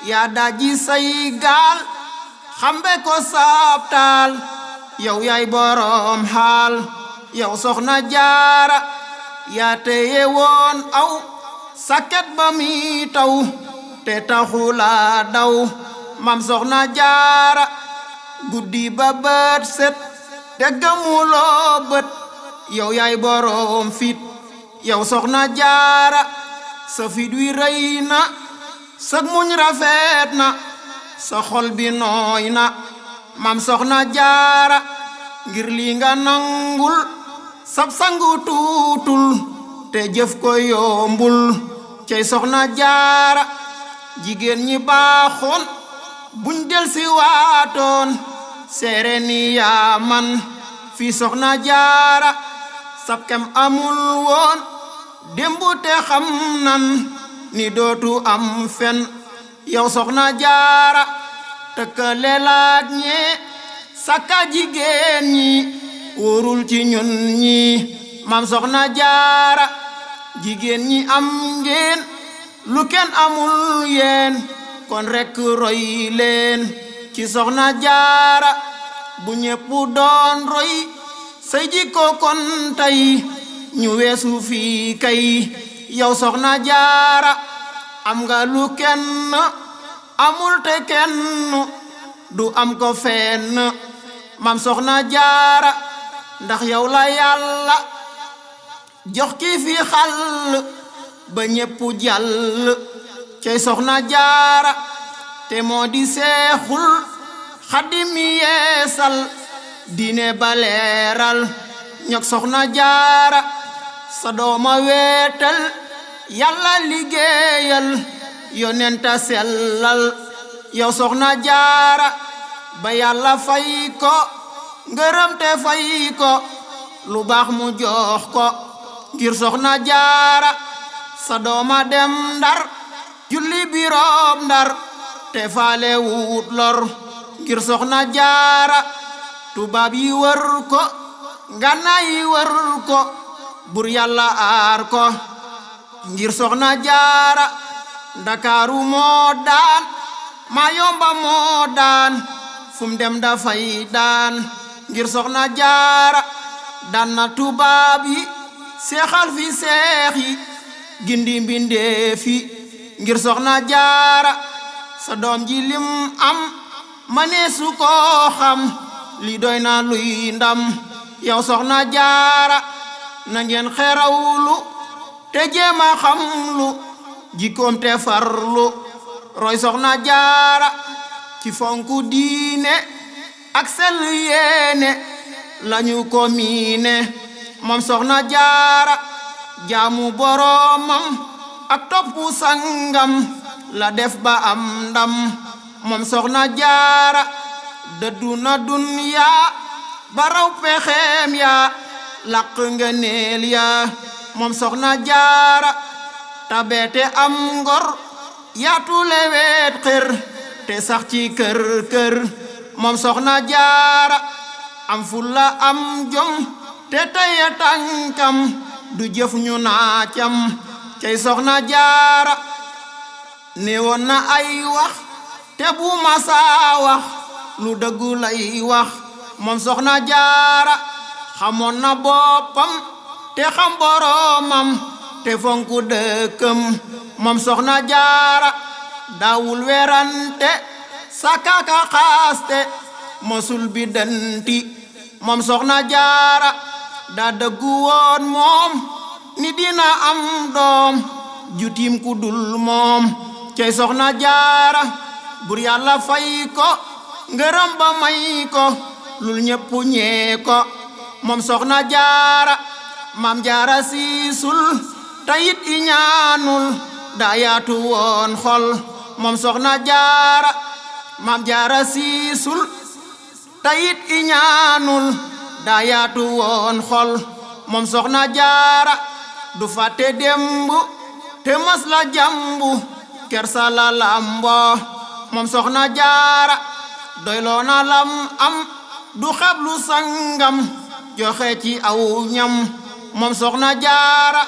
yaa daji say gaal xambe ko saabtaal yow yaay borom xaal yow soxna jaara yaa teye woon aw sakket ba mi taw te taxula daw mam soxna jaara guddi ba bët set te gëmuloo bët yow yaay borom fit yow soxna jaara sa fit wi rëy na sa muñ rafet na sa xol bi nooy na mam soxna jaara ngir li nga nangul sab sangu tuutul te jëf ko yombul cey soxna jaara jigéen ñi baaxoon buñ del si waatoon seere ni yaa man fi soxna jaara sab kem amul woon démbu te xam nan ni dootu am fen yow soxna jaara tëkkale laak ñee sakka jigéen ñi wóorul ci ñun ñi mam soxna jaara jigéen ñi am ngeen lu kenn amul yeen kon rekk roy leen ci soxna jaara bu ñépp doon roy say jikko kon tey ñu weesu fii kay yow soxna jaara am nga lu kenn amul te kenn du am ko fenn mam soxna jaara ndax yow la yàlla jox ki fi xal ba ñépp jàll cey soxna jaara te moo di seexul xadim yeesal diine baleeral ñok soxna jaara sa dooma weetal yàlla liggéeyal yonenta sellal yow soxna jaara ba yàlla fay ko ngërëm te fay ko lu baax mu jox ko ngir soxna jaara sa dooma dem ndar julli biroom ndar te faale wut lor ngir soxna jaara tubaab yi wër ko ngànnaay yi wër ko bur yàlla aar ko ngir soxna jaara ndakaaru moo daan maa yomba moo daan fum dem dafay daan ngir soxna jaara daan na tubaab yi seexal fi seex yi gindi mbindeef yi ngir soxna jaara sa doom ji lim am maneesu koo xam li doy na luy ndam yow soxna jaara na ngeen xerawlu te jéema xam lu jikkoom te farlu roy soxna jaara ci fonku diine ak sell yéene lañu ko miine moom soxna jaara jaamu boromam ak toppu sangam la def ba am ndam moom soxna jaara dëddu na dunya baraw pexeem ya laq ngëneel ya moom soxna jaara tabeete am ngor yaatu lewet xër te sax ci kër kër moom soxna jaara am fulla am jom te teye tànkam du jëf ñu naacam cey soxna jaara newoon na ay wax te bu masaa wax lu dëggu lay wax moom soxna jaara xamoon na boppam te xam boromam te fonku dëkkam moom soxna jaara daawul werante sakaka xaaste mosul bi danti moom soxna jaara daa dëggu woon moom ni dina am doom jutim ku dul moom cey soxna jaara bur yàlla fay ko ngërëm ba may ko lul ñépp ñee ko moom soxna jaara maam jaara siisul tayit i ñaanul daa yaatu woon xol moom soxna jaara maam jaara siisul tayit i ñaanul daa yaatu woon xol moom soxna jaara du fàtte démb te mas la jambu kersa la lambo moom soxna jaara doyloo na lam am du xablu sangam joxe ci aw ñam moom soxna jaara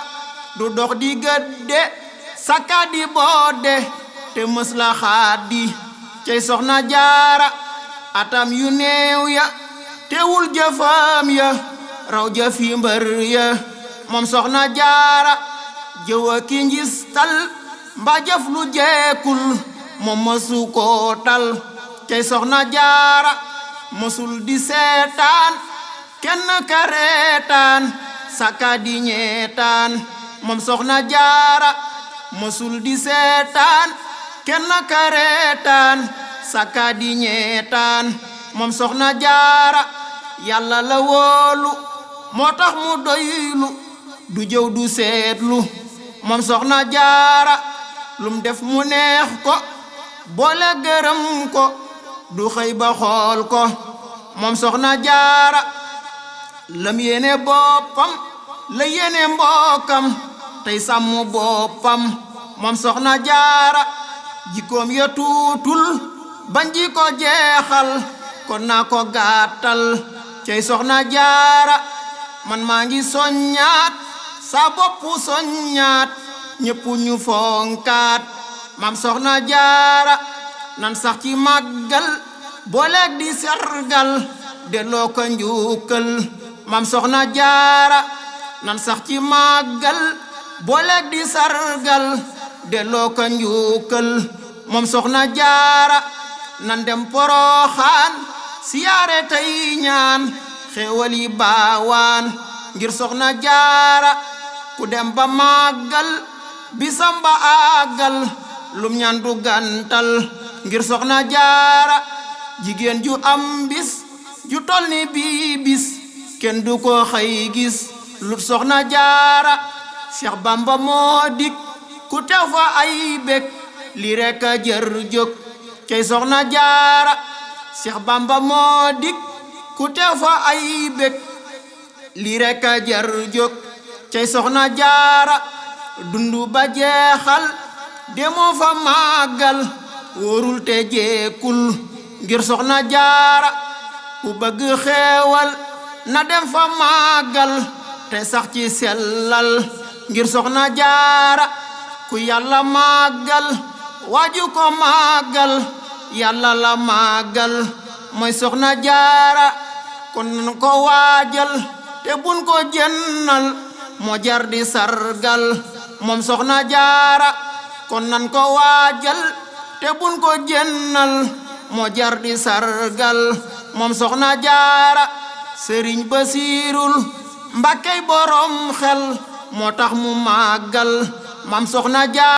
du dox di gëdde sakka di boode te mës la xaadi cey soxna jaara atam yu néew ya teewul jëfam ya raw jëfi mbër ya moom soxna jaara jëwa ki njistal mba jëf lu jeekul moom mësu koo tal cey soxna jaara mësul di seetaan kenn ka reetaan saka di ñeetaan moom soxna jaara mësul di seetaan kenn ka reetaan saka di ñeetaan moom soxna jaara yàlla la wóolu moo tax mu doylu du jëw du seetlu moom soxna jaara lum def mu neex ko boole gërëm ko du xëy ba xool ko moom soxna jaara lam yéene boppam la yéene mbokkam tey sàmm boppam moom soxna jaara jikkoom ya tuutul bañ ji ko jeexal kon naa ko gàttal cey soxna jaara man maa ngi soññaat sa boppu soññaat ñépp ñu fonkaat maam soxna jaara nan sax ci màggal booleeg di sargal delloo ko njukkal maam soxna jaara nan sax ci màggal booleeg di sargal delloo ko njukkal moom soxna jaara nan dem poroxaan siyaare tey ñaan xéewal yi baawaan ngir soxna jaara ku dem ba màggal bisam ba àggal lum ñaan du gàntal ngir soxna jaara jigéen ju am bis ju tol ni bii bis kenn du ko xëy gis lut soxna jaara Cheikh Bamba moo dik ku teew fa ay bég li rekk a jër jóg cey soxna jaara Cheikh Bamba moo dik ku teew fa ay bég li rekk a jër jóg cey soxna jaara dundu ba jeexal demoo fa màggal wóorul te jeekul ngir soxna jaara ku bëgg xeewal na dem fa màggal te sax ci sellal ngir soxna jaara ku yàlla màggal waaju ko màggal yàlla la màggal mooy soxna jaara kon nan ko waajal te bun ko jennal moo jar di sargal moom soxna jaara kon nan ko waajal te bun ko jennal moo jar di sargal moom soxna jaara sëriñ basiirul mbakkey borom xel moo tax mu màggal maam soxna jaara